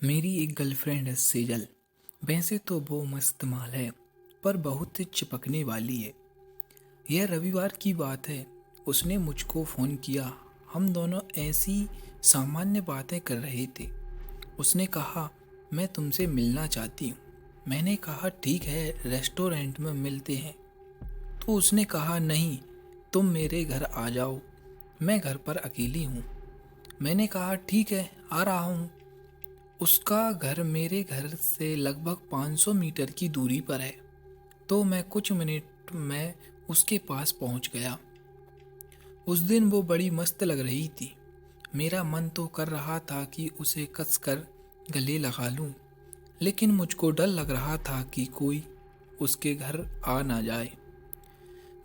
मेरी एक गर्लफ्रेंड है सेजल। वैसे तो वो मस्त माल है, पर बहुत चिपकने वाली है। यह रविवार की बात है। उसने मुझको फ़ोन किया। हम दोनों ऐसी सामान्य बातें कर रहे थे। उसने कहा, मैं तुमसे मिलना चाहती हूँ। मैंने कहा, ठीक है, रेस्टोरेंट में मिलते हैं। तो उसने कहा, नहीं, तुम मेरे घर आ जाओ, मैं घर पर अकेली हूँ। मैंने कहा, ठीक है, आ रहा हूँ। उसका घर मेरे घर से लगभग 500 मीटर की दूरी पर है, तो मैं कुछ मिनट में उसके पास पहुंच गया। उस दिन वो बड़ी मस्त लग रही थी। मेरा मन तो कर रहा था कि उसे कसकर गले लगा लूं, लेकिन मुझको डर लग रहा था कि कोई उसके घर आ ना जाए।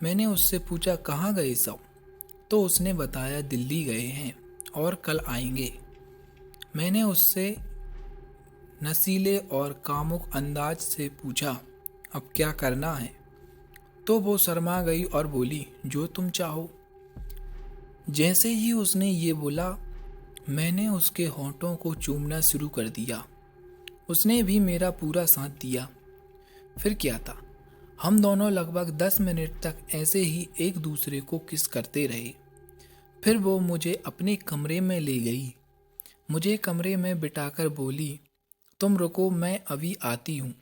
मैंने उससे पूछा, कहाँ गए सब? तो उसने बताया, दिल्ली गए हैं और कल आएंगे। मैंने उससे नशीले और कामुक अंदाज से पूछा, अब क्या करना है? तो वो शर्मा गई और बोली, जो तुम चाहो। जैसे ही उसने ये बोला, मैंने उसके होठों को चूमना शुरू कर दिया। उसने भी मेरा पूरा साथ दिया। फिर क्या था, हम दोनों लगभग 10 मिनट तक ऐसे ही एक दूसरे को किस करते रहे। फिर वो मुझे अपने कमरे में ले गई। मुझे कमरे में बिठाकर बोली, तुम रुको, मैं अभी आती हूँ।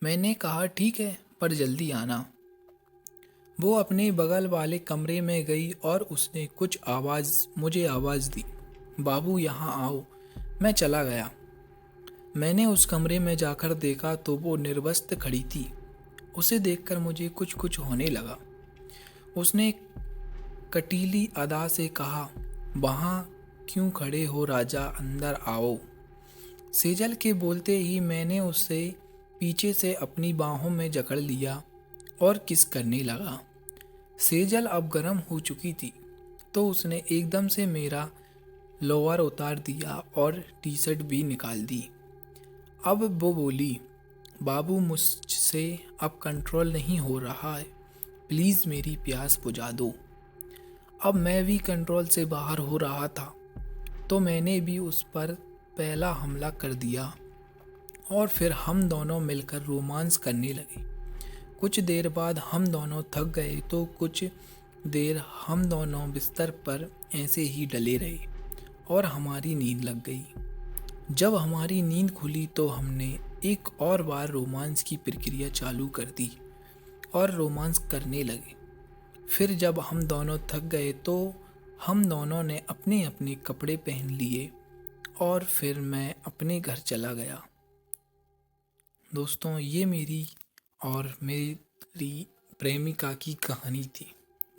मैंने कहा, ठीक है, पर जल्दी आना। वो अपने बगल वाले कमरे में गई और उसने मुझे आवाज़ दी, बाबू यहाँ आओ। मैं चला गया। मैंने उस कमरे में जाकर देखा तो वो निर्वस्त्र खड़ी थी। उसे देखकर मुझे कुछ कुछ होने लगा। उसने कटीली अदा से कहा, वहाँ क्यों खड़े हो राजा, अंदर आओ। सेजल के बोलते ही मैंने उसे पीछे से अपनी बाहों में जकड़ लिया और किस करने लगा। सेजल अब गर्म हो चुकी थी, तो उसने एकदम से मेरा लोअर उतार दिया और टी शर्ट भी निकाल दी। अब वो बोली, बाबू, मुझसे अब कंट्रोल नहीं हो रहा है, प्लीज़ मेरी प्यास बुझा दो। अब मैं भी कंट्रोल से बाहर हो रहा था, तो मैंने भी उस पर पहला हमला कर दिया और फिर हम दोनों मिलकर रोमांस करने लगे। कुछ देर बाद हम दोनों थक गए, तो कुछ देर हम दोनों बिस्तर पर ऐसे ही डले रहे और हमारी नींद लग गई। जब हमारी नींद खुली तो हमने एक और बार रोमांस की प्रक्रिया चालू कर दी और रोमांस करने लगे। फिर जब हम दोनों थक गए तो हम दोनों ने अपने अपने कपड़े पहन लिए और फिर मैं अपने घर चला गया। दोस्तों, ये मेरी और मेरी प्रेमिका की कहानी थी,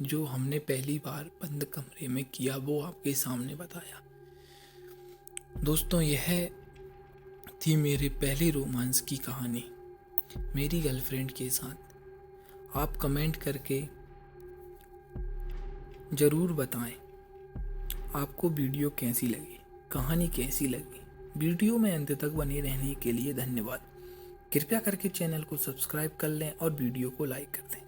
जो हमने पहली बार बंद कमरे में किया, वो आपके सामने बताया। दोस्तों, यह थी मेरे पहले रोमांस की कहानी मेरी गर्लफ्रेंड के साथ। आप कमेंट करके ज़रूर बताएं आपको वीडियो कैसी लगी, कहानी कैसी लगी। वीडियो में अंत तक बने रहने के लिए धन्यवाद। कृपया करके चैनल को सब्सक्राइब कर लें और वीडियो को लाइक कर दें।